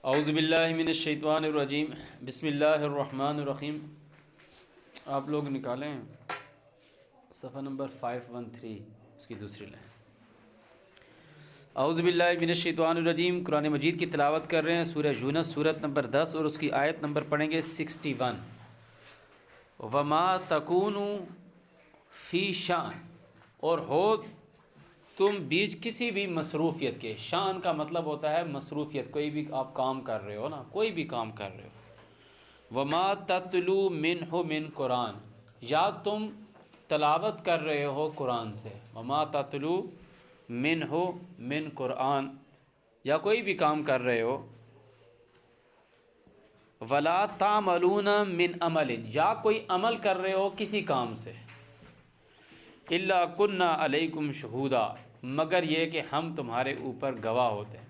اعوذ باللہ من الشیطان الرجیم بسم اللہ الرحمن الرحیم۔ آپ لوگ نکالیں صفحہ نمبر 513 اس کی دوسری لائن۔ اعوذ باللہ من الشیطان الرجیم، قرآن مجید کی تلاوت کر رہے ہیں سورہ یونس سورت نمبر 10 اور اس کی آیت نمبر پڑھیں گے 61۔ وما تکون فی شأن، اور ہو تم بیچ کسی بھی مصروفیت کے۔ شان کا مطلب ہوتا ہے مصروفیت، کوئی بھی آپ کام کر رہے ہو نا، کوئی بھی کام کر رہے ہو۔ وما تتلو منہ من قرآن، یا تم تلاوت کر رہے ہو قرآن سے۔ وما تتلو منہ من قرآن، یا کوئی بھی کام کر رہے ہو۔ ولا تعملون من عمل، یا کوئی عمل کر رہے ہو کسی کام سے۔ الا کنا علیکم شہودا، مگر یہ کہ ہم تمہارے اوپر گواہ ہوتے ہیں۔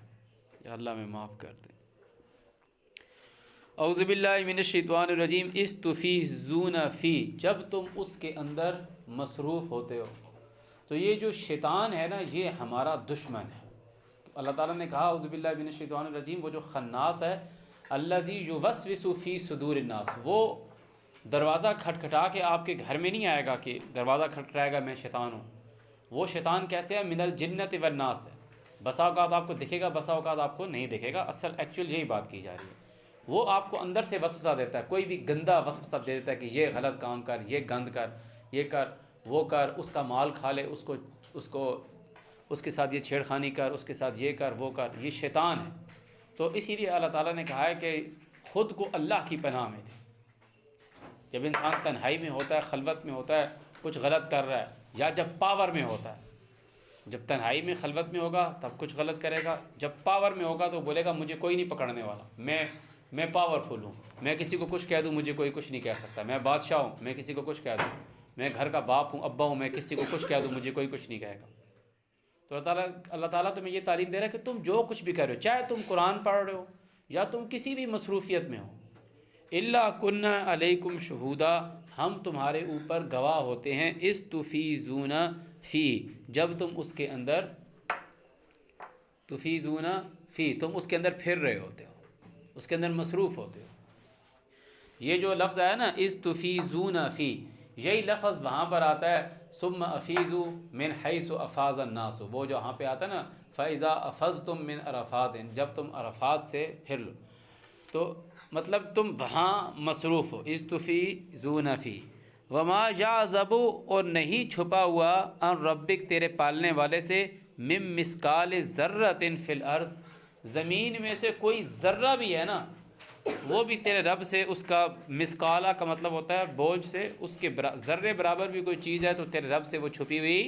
یا اللہ میں معاف کر دیں۔ اعوذ باللہ من الشیطان الرجیم استفیضون فی، جب تم اس کے اندر مصروف ہوتے ہو۔ تو یہ جو شیطان ہے نا، یہ ہمارا دشمن ہے۔ اللہ تعالیٰ نے کہا اعوذ باللہ من الشیطان الرجیم، وہ جو خناس ہے، الذی یوسوس فی صدور الناس، وہ دروازہ کھٹکھٹا کے آپ کے گھر میں نہیں آئے گا کہ دروازہ کھٹکھٹائے گا میں شیطان ہوں۔ وہ شیطان کیسے ہے؟ من الجنت والناس ہے۔ بسا اوقات آپ کو دکھے گا، بسا اوقات آپ کو نہیں دکھے گا، اصل ایکچوئل یہی بات کی جا رہی ہے۔ وہ آپ کو اندر سے وسوسہ دیتا ہے، کوئی بھی گندا وسوسہ دے دیتا ہے کہ یہ غلط کام کر، یہ گند کر، یہ کر، وہ کر، اس کا مال کھا لے، اس کے ساتھ یہ چھیڑخانی کر، اس کے ساتھ یہ کر، وہ کر۔ یہ شیطان ہے۔ تو اسی لیے اللہ تعالیٰ نے کہا ہے کہ خود کو اللہ کی پناہ میں دے۔ جب انسان تنہائی میں ہوتا ہے، خلوت میں ہوتا ہے، کچھ غلط کر رہا ہے، یا جب پاور میں ہوتا ہے۔ جب تنہائی میں خلوت میں ہوگا تب کچھ غلط کرے گا، جب پاور میں ہوگا تو بولے گا مجھے کوئی نہیں پکڑنے والا، میں پاورفل ہوں، میں کسی کو کچھ کہہ دوں مجھے کوئی کچھ نہیں کہہ سکتا، میں بادشاہ ہوں، میں کسی کو کچھ کہہ دوں، میں گھر کا باپ ہوں، ابا ہوں، میں کسی کو کچھ کہہ دوں مجھے کوئی کچھ نہیں کہے گا۔ تو اللہ تعالیٰ تمہیں یہ تعلیم دے رہا ہے کہ تم جو کچھ بھی کر رہے ہو، چاہے تم قرآن پڑھ رہے ہو یا تم کسی بھی مصروفیت میں ہو، الا کنا علیکم شہودا، ہم تمہارے اوپر گواہ ہوتے ہیں، استفیضون فی، جب تم اس کے اندر تفیضون فی، تم اس کے اندر پھر رہے ہوتے ہو، اس کے اندر مصروف ہوتے ہو۔ یہ جو لفظ ہے نا استفیضون فی، یہی لفظ وہاں پر آتا ہے ثم افیضوا من حیث افاض الناس، وہ جو وہاں پہ آتا ہے نا فاذا افضتم من عرفات، جب تم عرفات سے پھر لو، تو مطلب تم وہاں مصروف ہو۔ استفیضون فی وما یعزب، اور نہیں چھپا ہوا عن ربک، تیرے پالنے والے سے، من مثقال ذرۃ فی الارض، زمین میں سے کوئی ذرہ بھی ہے نا، وہ بھی تیرے رب سے، اس کا مثقالہ کا مطلب ہوتا ہے بوجھ سے، اس کے ذرے برابر بھی کوئی چیز ہے تو تیرے رب سے وہ چھپی ہوئی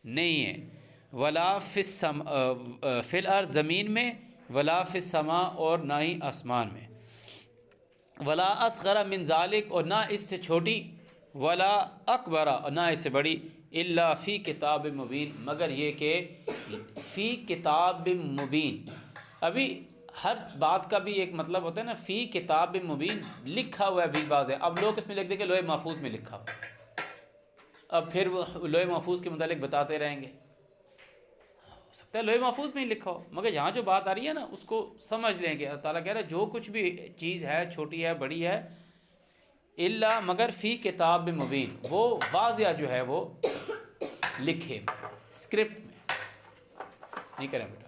نہیں ہے۔ ولا فی الارض، زمین میں، ولا فی السماء، اور نہ ہی آسمان میں، ولا اصغر من ذالک، اور نہ اس سے چھوٹی، ولا اکبر، اور نہ اس سے بڑی، الا فی کتاب مبین، مگر یہ کہ فی کتاب مبین۔ ابھی ہر بات کا بھی ایک مطلب ہوتا ہے نا، فی کتاب مبین، لکھا ہوا ہے بھی باز ہے۔ اب لوگ اس میں لکھ دیں کہ لوح محفوظ میں لکھا ہوا ہے، اب پھر وہ لوح محفوظ کے متعلق بتاتے رہیں گے۔ ہو سکتا ہے لوح محفوظ میں ہی لکھا ہو، مگر یہاں جو بات آ رہی ہے نا اس کو سمجھ لیں گے۔ اللہ تعالیٰ کہہ رہا ہے جو کچھ بھی چیز ہے، چھوٹی ہے بڑی ہے، الا مگر فی کتاب مبین، وہ واضح جو ہے وہ لکھے اسکرپٹ میں۔ نہیں کریں بیٹا۔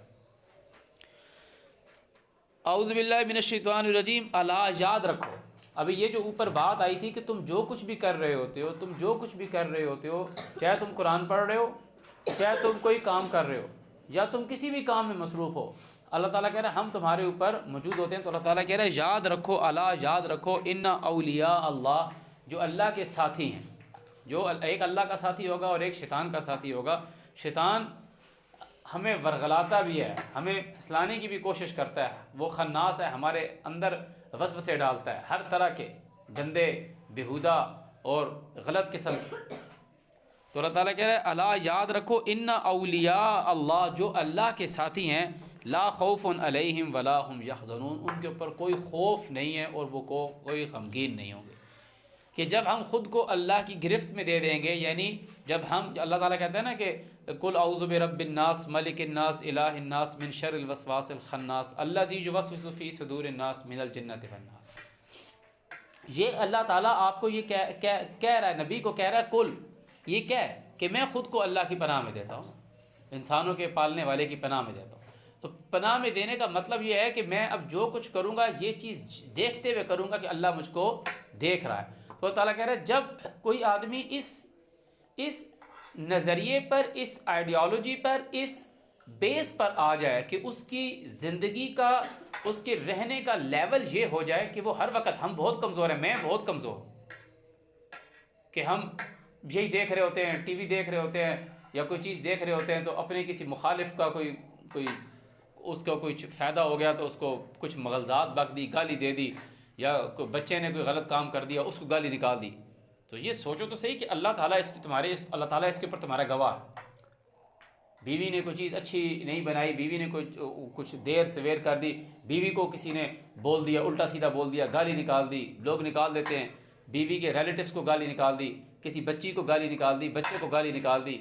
اعوذ باللہ من الشیطان الرجیم، الا، یاد رکھو۔ ابھی یہ جو اوپر بات آئی تھی کہ تم جو کچھ بھی کر رہے ہوتے ہو، تم جو کچھ بھی کر رہے ہوتے ہو، چاہے تم قرآن پڑھ رہے ہو، چاہے تم کوئی کام کر رہے ہو، یا تم کسی بھی کام میں مصروف ہو، اللہ تعالیٰ کہہ رہا ہے ہم تمہارے اوپر موجود ہوتے ہیں۔ تو اللہ تعالیٰ کہہ رہا ہے یاد رکھو، الا، یاد رکھو، ان اولیاء اللہ، جو اللہ کے ساتھی ہیں، جو ایک اللہ کا ساتھی ہوگا اور ایک شیطان کا ساتھی ہوگا۔ شیطان ہمیں ورغلاتا بھی ہے، ہمیں پھسلانے کی بھی کوشش کرتا ہے، وہ خناس ہے، ہمارے اندر وسوسے ڈالتا ہے ہر طرح کے گندے، بیہودہ اور غلط قسم کے۔ تو اللہ تعالیٰ کہہ رہا ہے الا، یاد رکھو، ان اولیاء اللہ، جو اللہ کے ساتھی ہیں، لا خوف علیہم ولا هم یحزنون، ان کے اوپر کوئی خوف نہیں ہے اور وہ کوئی غمگین نہیں ہوں گے۔ کہ جب ہم خود کو اللہ کی گرفت میں دے دیں گے، یعنی جب ہم، اللہ تعالیٰ کہتے ہیں نا کہ قل اعوذ برب الناس ملک الناس الہ الناس من شر الوسواس الخناس الذی یوسوس فی صدور الناس من الجنۃ والناس، یہ اللہ تعالیٰ آپ کو یہ کہہ رہا ہے، نبی کو کہہ رہا ہے کل، یہ کیا ہے کہ میں خود کو اللہ کی پناہ میں دیتا ہوں، انسانوں کے پالنے والے کی پناہ میں دیتا ہوں۔ تو پناہ میں دینے کا مطلب یہ ہے کہ میں اب جو کچھ کروں گا یہ چیز دیکھتے ہوئے کروں گا کہ اللہ مجھ کو دیکھ رہا ہے۔ تو اللہ تعالیٰ کہہ رہا ہے جب کوئی آدمی اس نظریے پر، اس آئیڈیالوجی پر، اس بیس پر آ جائے کہ اس کی زندگی کا، اس کے رہنے کا لیول یہ ہو جائے کہ وہ ہر وقت، ہم بہت کمزور ہیں، میں بہت کمزور ہوں، کہ ہم یہی دیکھ رہے ہوتے ہیں، ٹی وی دیکھ رہے ہوتے ہیں یا کوئی چیز دیکھ رہے ہوتے ہیں تو اپنے کسی مخالف کا کوئی اس کا کوئی فائدہ ہو گیا تو اس کو کچھ مغلظات بک دی، گالی دے دی، یا کوئی بچے نے کوئی غلط کام کر دیا اس کو گالی نکال دی۔ تو یہ سوچو تو صحیح کہ اللہ تعالیٰ اللہ تعالیٰ اس کے اوپر تمہارا گواہ ہے۔ بیوی نے کوئی چیز اچھی نہیں بنائی، بیوی نے کچھ دیر سویر کر دی، بیوی کو کسی نے بول دیا، الٹا سیدھا بول دیا، گالی نکال دی، لوگ نکال دیتے ہیں، بیوی کے ریلیٹیوز کو گالی نکال دی، کسی بچی کو گالی نکال دی، بچے کو گالی نکال دی،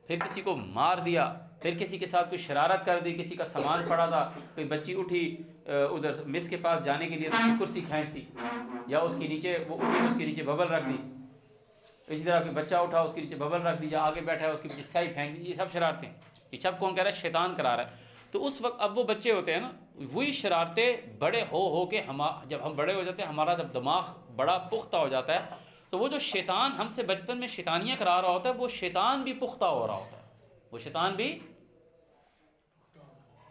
پھر کسی کو مار دیا، پھر کسی کے ساتھ کوئی شرارت کر دی، کسی کا سامان پڑا تھا، کوئی بچی اٹھی ادھر مس کے پاس جانے کے لیے تو کرسی کھینچ دی، یا اس کے نیچے وہ اٹھی اس کے نیچے ببل رکھ دی، اسی طرح کوئی بچہ اٹھا اس کے نیچے ببل رکھ دی، یا آگے بیٹھا ہے اس کے پیچھے سیاہی پھینک دی۔ یہ سب شرارتیں، یہ سب کون کہہ رہا ہے؟ شیطان کرا رہا ہے۔ تو اس وقت اب وہ بچے ہوتے ہیں نا، وہی شرارتیں بڑے ہو کے جب ہم بڑے ہو جاتے ہیں، ہمارا جب دماغ بڑا پختہ ہو جاتا ہے تو وہ جو شیطان ہم سے بچپن میں شیطانیاں کرا رہا ہوتا ہے، وہ شیطان بھی پختہ ہو رہا ہوتا ہے، وہ شیطان بھی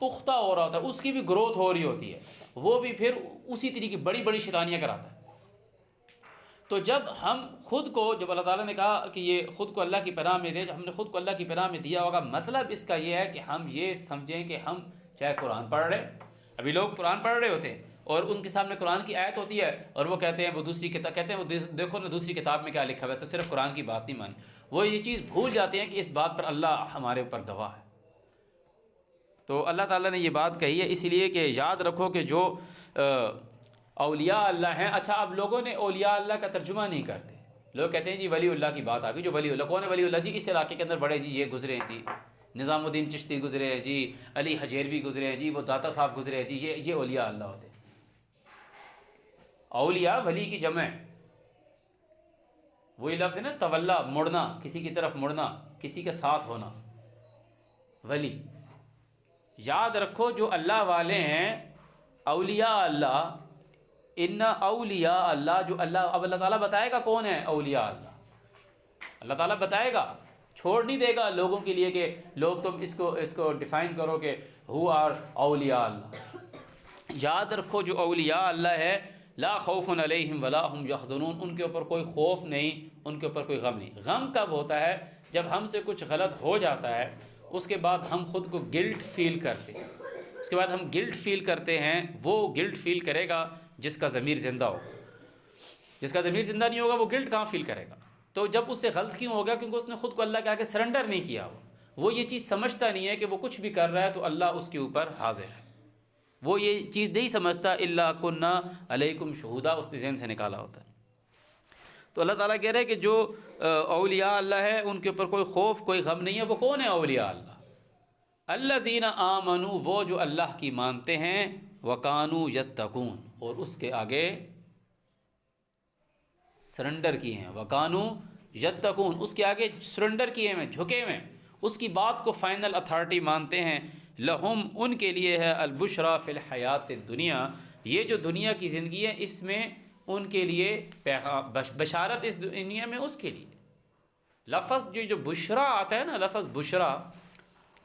پختہ ہو رہا ہوتا ہے، اس کی بھی گروتھ ہو رہی ہوتی ہے، وہ بھی پھر اسی طریقے کی بڑی بڑی شیطانیاں کراتا ہے۔ تو جب ہم خود کو، جب اللہ تعالیٰ نے کہا کہ یہ خود کو اللہ کی پناہ میں دے، جب ہم نے خود کو اللہ کی پناہ میں دیا ہوگا، مطلب اس کا یہ ہے کہ ہم یہ سمجھیں کہ ہم چاہے قرآن پڑھ رہے، ابھی لوگ قرآن پڑھ رہے ہوتے ہیں اور ان کے سامنے قرآن کی آیت ہوتی ہے اور وہ کہتے ہیں وہ دوسری کتاب، کہتے ہیں وہ دیکھو نا دوسری کتاب میں کیا لکھا ہوا ہے، تو صرف قرآن کی بات نہیں مانی، وہ یہ چیز بھول جاتے ہیں کہ اس بات پر اللہ ہمارے اوپر گواہ ہے۔ تو اللہ تعالیٰ نے یہ بات کہی ہے، اس لیے کہ یاد رکھو کہ جو اولیاء اللہ ہیں۔ اچھا، اب لوگوں نے اولیاء اللہ کا ترجمہ نہیں کرتے، لوگ کہتے ہیں جی ولی اللہ کی بات آ گئی، جو ولی اللہ کون ہے؟ ولی اللہ جی اس علاقے کے اندر بڑے، جی یہ گزرے ہیں، جی نظام الدین چشتی گزرے ہیں، جی علی حجیروی گزرے ہیں، جی وہ داتا صاحب گزرے ہیں، جی یہ اولیاء اللہ ہوتے ہیں۔ اولیاء ولی کی جمع ہے، وہی لفظ ہے نا، تولا، مڑنا، کسی کی طرف مڑنا، کسی کے ساتھ ہونا، ولی۔ یاد رکھو جو اللہ والے ہیں، اولیاء اللہ، ان اولیاء اللہ، جو اللہ، اب اللہ تعالیٰ بتائے گا کون ہے اولیاء اللہ، اللہ تعالیٰ بتائے گا، چھوڑ نہیں دے گا لوگوں کے لیے کہ لوگ تم اس کو ڈیفائن کرو کہ ہو آر اولیاء اللہ۔ یاد رکھو جو اولیاء اللہ ہے، لا خوف علیہم ولا ہم یحزنون، ان کے اوپر کوئی خوف نہیں، ان کے اوپر کوئی غم نہیں۔ غم کب ہوتا ہے؟ جب ہم سے کچھ غلط ہو جاتا ہے، اس کے بعد ہم خود کو گلٹ فیل کرتے ہیں، اس کے بعد ہم گلٹ فیل کرتے ہیں، وہ گلٹ فیل کرے گا جس کا ضمیر زندہ ہو، جس کا ضمیر زندہ نہیں ہوگا وہ گلٹ کہاں فیل کرے گا؟ تو جب اس سے غلط کیوں ہو گیا؟ کیونکہ اس نے خود کو اللہ کے آگے سرنڈر نہیں کیا، وہ یہ چیز سمجھتا نہیں ہے کہ وہ کچھ بھی کر رہا ہے تو اللہ اس کے اوپر حاضر ہے، وہ یہ چیز نہیں سمجھتا، الا کنا علیکم شہودا، اس نے ذہن سے نکالا ہوتا ہے۔ تو اللہ تعالیٰ کہہ رہے ہیں کہ جو اولیاء اللہ ہے ان کے اوپر کوئی خوف، کوئی غم نہیں ہے۔ وہ کون ہے اولیاء اللہ؟ الذین آمنوا، وہ جو اللہ کی مانتے ہیں، وکانوا یتقون، اور اس کے آگے سرنڈر کیے ہیں، وکانوا یتقون، اس کے آگے سرنڈر کیے ہیں، جھکے ہوئے، اس کی بات کو فائنل اتھارٹی مانتے ہیں۔ لہم، ان کے لیے ہے، البشریٰ فی الحیات الدنیا، یہ جو دنیا کی زندگی ہے اس میں ان کے لیے بشارت، اس دنیا میں اس کے لیے۔ لفظ جو بشرا آتا ہے نا، لفظ بشرا،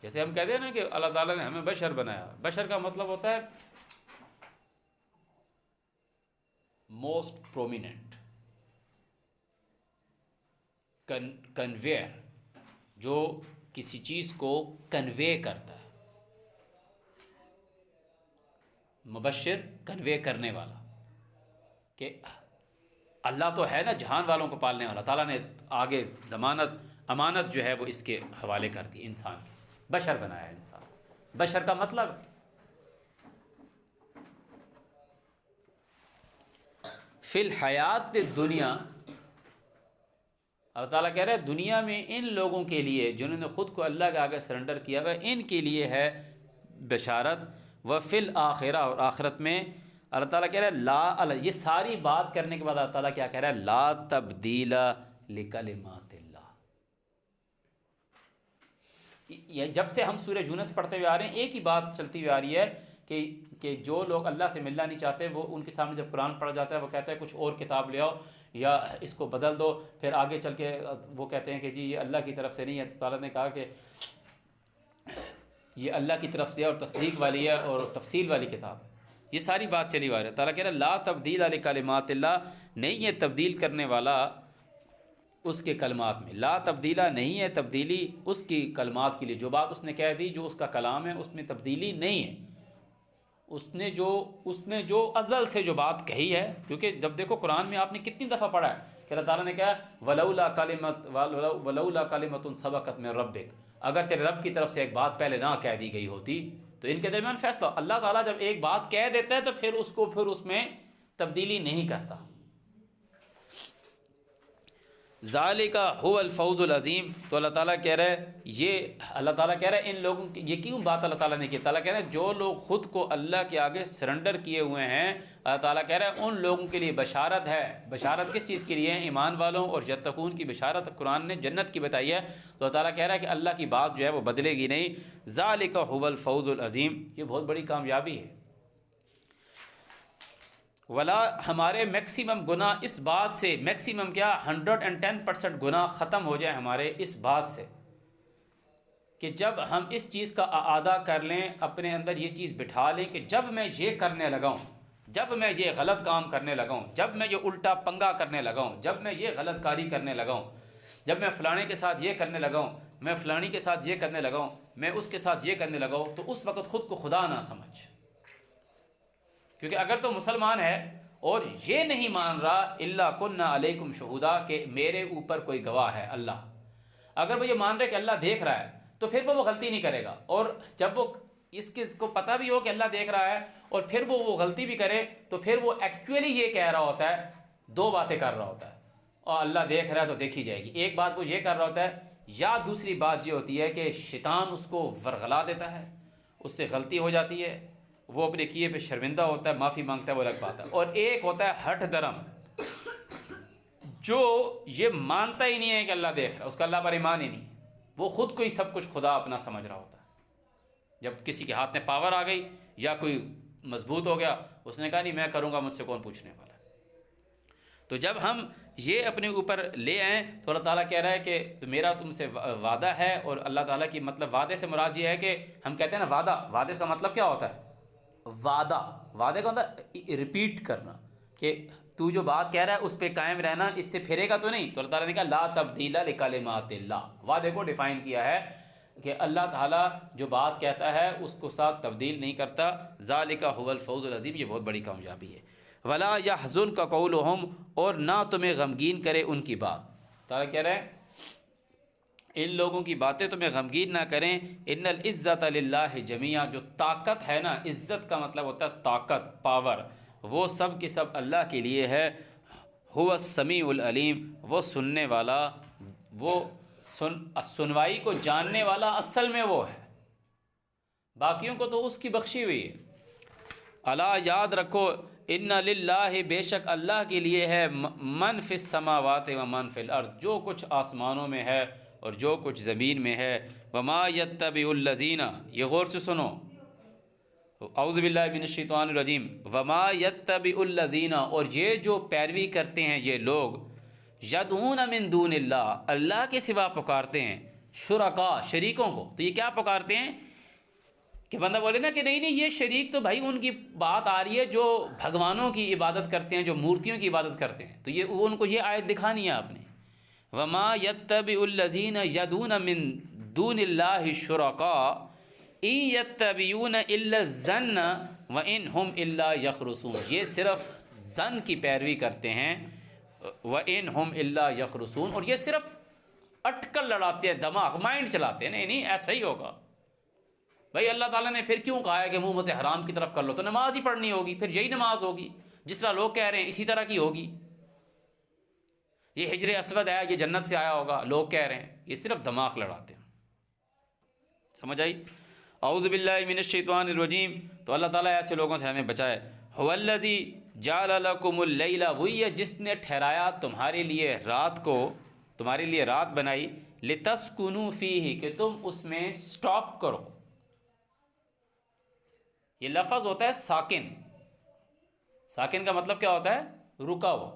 جیسے ہم کہتے ہیں نا کہ اللہ تعالیٰ نے ہمیں بشر بنایا، بشر کا مطلب ہوتا ہے موسٹ پرومیننٹ، کنویئر، جو کسی چیز کو کنوے کرتا ہے، مبشر، کنوے کرنے والا، کہ اللہ تو ہے نا جہان والوں کو پالنے والا، تعالیٰ نے آگے ضمانت، امانت جو ہے وہ اس کے حوالے کر دی، انسان کی، بشر بنایا انسان۔ بشر کا مطلب فی الحیات دنیا، اللہ تعالیٰ کہہ رہے ہیں دنیا میں ان لوگوں کے لیے جنہوں نے خود کو اللہ کے آگے سرنڈر کیا ہوا ہے ان کے لیے ہے بشارت، وفی الآخرہ اور آخرت میں اللہ تعالیٰ کہہ رہا ہے لا، یہ ساری بات کرنے کے بعد اللہ تعالیٰ کیا کہہ رہا ہے، لا تبدیل لکلمات اللہ۔ یہ جب سے ہم سورہ یونس پڑھتے ہوئے آ رہے ہیں ایک ہی بات چلتی ہوئی آ رہی ہے کہ جو لوگ اللہ سے ملنا نہیں چاہتے وہ ان کے سامنے جب قرآن پڑھا جاتا ہے وہ کہتا ہے کچھ اور کتاب لے آؤ یا اس کو بدل دو، پھر آگے چل کے وہ کہتے ہیں کہ جی یہ اللہ کی طرف سے نہیں ہے۔ تو تعالیٰ نے کہا کہ یہ اللہ کی طرف سے اور تصدیق والی ہے اور تفصیل والی کتاب ہے۔ یہ ساری بات چلی آ رہی ہے۔ تعالیٰ کہہ رہا ہے لا تبدیل لکلمات اللہ، نہیں ہے تبدیل کرنے والا اس کے کلمات میں، لا تبدیلہ نہیں ہے تبدیلی اس کی کلمات کے لیے، جو بات اس نے کہہ دی جو اس کا کلام ہے اس میں تبدیلی نہیں ہے۔ اس نے جو ازل سے جو بات کہی ہے، کیونکہ جب دیکھو قرآن میں آپ نے کتنی دفعہ پڑھا ہے کہ اللہ تعالیٰ نے کہا ولولا کلمۃ سبقت من ربک، اگر تیرے رب کی طرف سے ایک بات پہلے نہ کہہ دی گئی ہوتی تو ان کے درمیان فیصلہ۔ اللہ تعالیٰ جب ایک بات کہہ دیتا ہے تو پھر اس میں تبدیلی نہیں کرتا۔ ذالک هو الفوز العظیم۔ تو اللہ تعالیٰ کہہ رہا ہے ان لوگوں کی یہ کیوں بات اللہ تعالیٰ نے کی، تعالیٰ کہہ رہا ہے جو لوگ خود کو اللہ کے آگے سرنڈر کیے ہوئے ہیں، اللہ تعالیٰ کہہ رہا ہے ان لوگوں کے لیے بشارت ہے۔ بشارت کس چیز کے لیے ہے؟ ایمان والوں اور یتقون کی بشارت قرآن نے جنت کی بتائی ہے۔ تو اللہ تعالیٰ کہہ رہا ہے کہ اللہ کی بات جو ہے وہ بدلے گی نہیں۔ ذالک هو الفوز العظیم، یہ بہت بڑی کامیابی ہے۔ ولا، ہمارے میکسیمم گناہ اس بات سے، میکسیمم کیا 110% گناہ ختم ہو جائے ہمارے اس بات سے کہ جب ہم اس چیز کا اعادہ کر لیں، اپنے اندر یہ چیز بٹھا لیں کہ جب میں یہ کرنے لگا ہوں، جب میں یہ غلط کام کرنے لگا ہوں، جب میں یہ الٹا پنگا کرنے لگا ہوں، جب میں یہ غلط کاری کرنے لگا ہوں، جب میں فلانے کے ساتھ یہ کرنے لگا ہوں، میں فلانی کے ساتھ یہ کرنے لگا ہوں، میں اس کے ساتھ یہ کرنے لگا ہوں، تو اس وقت خود کو خدا نہ سمجھ۔ کیونکہ اگر تو مسلمان ہے اور یہ نہیں مان رہا الا کننا علیکم شہودا کہ میرے اوپر کوئی گواہ ہے اللہ، اگر وہ یہ مان رہے کہ اللہ دیکھ رہا ہے تو پھر وہ غلطی نہیں کرے گا، اور جب وہ اس کو پتہ بھی ہو کہ اللہ دیکھ رہا ہے اور پھر وہ غلطی بھی کرے تو پھر وہ ایکچولی یہ کہہ رہا ہوتا ہے، دو باتیں کر رہا ہوتا ہے، اور اللہ دیکھ رہا ہے تو دیکھی جائے گی۔ ایک بات وہ یہ کر رہا ہوتا ہے، یا دوسری بات یہ ہوتی ہے کہ شیطان اس کو ورغلا دیتا ہے، اس سے غلطی ہو جاتی ہے، وہ اپنے کیے پہ شرمندہ ہوتا ہے، معافی مانگتا ہے، وہ الگ بات ہے۔ اور ایک ہوتا ہے ہٹ درم، جو یہ مانتا ہی نہیں ہے کہ اللہ دیکھ رہا ہے، اس کا اللہ پر ایمان ہی نہیں، وہ خود کو ہی سب کچھ خدا اپنا سمجھ رہا ہوتا ہے۔ جب کسی کے ہاتھ میں پاور آ گئی یا کوئی مضبوط ہو گیا، اس نے کہا نہیں میں کروں گا، مجھ سے کون پوچھنے والا ہے۔ تو جب ہم یہ اپنے اوپر لے آئیں تو اللہ تعالیٰ کہہ رہا ہے کہ میرا تم سے وعدہ ہے، اور اللہ تعالیٰ کی مطلب وعدے سے مراد یہ ہے کہ ہم کہتے ہیں نا وعدہ، وعدے کا مطلب کیا ہوتا ہے؟ وعدے کا مطلب ریپیٹ کرنا، کہ تو جو بات کہہ رہا ہے اس پہ قائم رہنا، اس سے پھرے گا تو نہیں۔ تو اللہ تعالیٰ نے کہا لا تبدیل لکلمات اللہ، وعدے کو ڈیفائن کیا ہے کہ اللہ تعالیٰ جو بات کہتا ہے اس کو ساتھ تبدیل نہیں کرتا۔ ذالک هو الفوز العظیم، یہ بہت بڑی کامیابی ہے۔ ولا يحزنک قولہم، اور نہ تمہیں غمگین کرے ان کی بات۔ تعالیٰ کہہ رہے ہیں ان لوگوں کی باتیں تمہیں غمگین نہ کریں۔ ان العزت للہ جمیعا، جو طاقت ہے نا، عزت کا مطلب ہوتا ہے طاقت، پاور، وہ سب کے سب اللہ کے لیے ہے۔ هو السمیع العلیم، وہ سننے والا، وہ سنوائی کو جاننے والا اصل میں وہ ہے، باقیوں کو تو اس کی بخشی ہوئی ہے۔ الا، یاد رکھو، ان للہ، بے شک اللہ کے لیے ہے، من فی السماوات و من فی الارض، جو کچھ آسمانوں میں ہے اور جو کچھ زمین میں ہے۔ وما یتبع الذین، یہ غور سے سنو، اعوذ باللہ من الشیطان الرجیم، وما یتبع الذین، اور یہ جو پیروی کرتے ہیں یہ لوگ، یدعون من دون اللہ، اللہ کے سوا پکارتے ہیں، شرکاء، شریکوں کو۔ تو یہ کیا پکارتے ہیں کہ بندہ بولے نا کہ نہیں یہ شریک تو بھائی ان کی بات آ رہی ہے جو بھگوانوں کی عبادت کرتے ہیں، جو مورتیوں کی عبادت کرتے ہیں، تو یہ ان کو یہ آیت دکھانی ہے آپ نے۔ وما یتبع الذین یدعون من دون اللہ شرکاء ان یتبعون الا الظن وان هم الا یخرصون، یہ صرف ظن کی پیروی کرتے ہیں، وان هم الا یخرصون، اور یہ صرف اٹکل لڑاتے ہیں، دماغ، مائنڈ چلاتے ہیں، نہیں ایسا ہی ہوگا۔ بھائی اللہ تعالیٰ نے پھر کیوں کہا ہے کہ منہ سے حرام کی طرف کر لو؟ تو نماز ہی پڑھنی ہوگی، پھر یہی نماز ہوگی، جس طرح لوگ کہہ رہے ہیں اسی طرح کی ہوگی۔ یہ حجر اسود ہے، یہ جنت سے آیا ہوگا، لوگ کہہ رہے ہیں، یہ صرف دماغ لڑاتے ہیں. سمجھ آئی؟ اعوذ باللہ من الشیطان الرجیم. تو اللہ تعالیٰ ایسے لوگوں سے ہمیں بچائے. هو الذی جعل لکم اللیل، وہی ہے جس نے ٹھہرایا تمہارے لیے رات کو، تمہارے لیے رات بنائی، لتسکنوا فیہ، کہ تم اس میں سٹاپ کرو. یہ لفظ ہوتا ہے ساکن. ساکن کا مطلب کیا ہوتا ہے؟ رکا ہوا.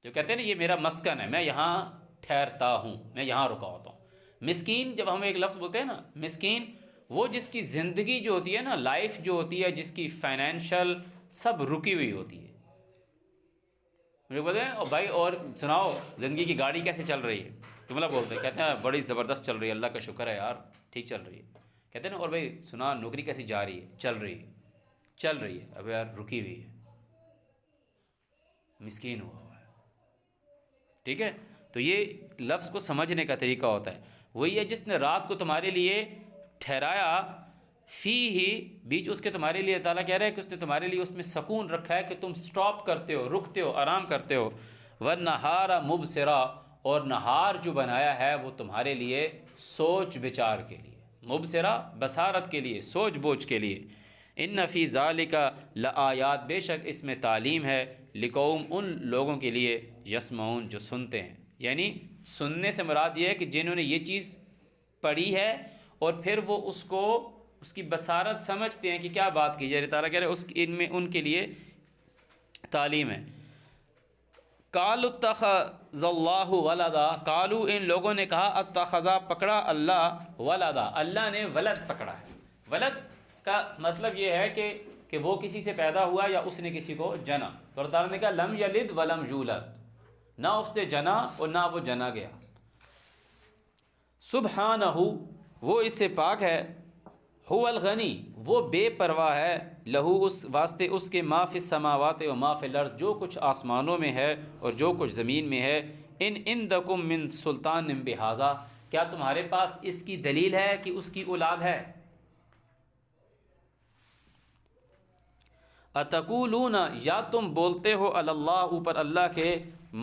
جو کہتے ہیں نا یہ میرا مسکن ہے، میں یہاں ٹھہرتا ہوں، میں یہاں رکا ہوتا ہوں. مسکین، جب ہم ایک لفظ بولتے ہیں نا مسکین، وہ جس کی زندگی جو ہوتی ہے نا، لائف جو ہوتی ہے، جس کی فائنینشیل سب رکی ہوئی ہوتی ہے. مجھے بولتے ہیں اور بھائی اور سناؤ زندگی کی گاڑی کیسے چل رہی ہے، جملہ بولتے ہیں، کہتے ہیں بڑی زبردست چل رہی ہے، اللہ کا شکر ہے یار، ٹھیک چل رہی ہے. کہتے ہیں نا اور بھائی سنا نوکری کیسی جا رہی ہے، چل رہی ہے، اب یار رکی ہوئی ہے، مسکین ہوا ہے. ٹھیک ہے، تو یہ لفظ کو سمجھنے کا طریقہ ہوتا ہے. وہی ہے جس نے رات کو تمہارے لیے ٹھہرایا، فی ہی، بیچ اس کے تمہارے لیے تعالیٰ کہہ رہا ہے کہ اس نے تمہارے لیے اس میں سکون رکھا ہے کہ تم سٹاپ کرتے ہو، رکتے ہو، آرام کرتے ہو. وَالنَّهَارَ مُبْصِرًا، اور نہار جو بنایا ہے وہ تمہارے لیے سوچ بچار کے لیے، مبصرہ بصارت کے لیے، سوچ بوجھ کے لیے. ان فی ذالک لآیات، بے شک اس میں تعلیم ہے، لقوم، ان لوگوں کے لیے، یسمعون، جو سنتے ہیں. یعنی سننے سے مراد یہ ہے کہ جنہوں نے یہ چیز پڑھی ہے اور پھر وہ اس کو، اس کی بصارت سمجھتے ہیں کہ کیا بات کی جائے. تعالیٰ کہہ رہے ہیں ان میں ان کے لیے تعلیم ہے. قالوا اتخذ اللہ ولدا، قالوا، ان لوگوں نے کہا، اتخذ، پکڑا، اللہ ولدا، اللہ نے ولد پکڑا ہے. ولد کا مطلب یہ ہے کہ وہ کسی سے پیدا ہوا یا اس نے کسی کو جنا. تو اللہ تعالیٰ نے کہا لم یلد ولم یولد، نہ اس نے جنا اور نہ وہ جنا گیا. سبحانہ، وہ اس سے پاک ہے. هو الغنی، وہ بے پرواہ ہے. لہو، اس واسطے اس کے، ما فی السماوات و ما فی الارض، جو کچھ آسمانوں میں ہے اور جو کچھ زمین میں ہے. ان عندکم من سلطان بہذا، کیا تمہارے پاس اس کی دلیل ہے کہ اس کی اولاد ہے؟ اتقولون، یا تم بولتے ہو، علی اللہ، اوپر اللہ کے،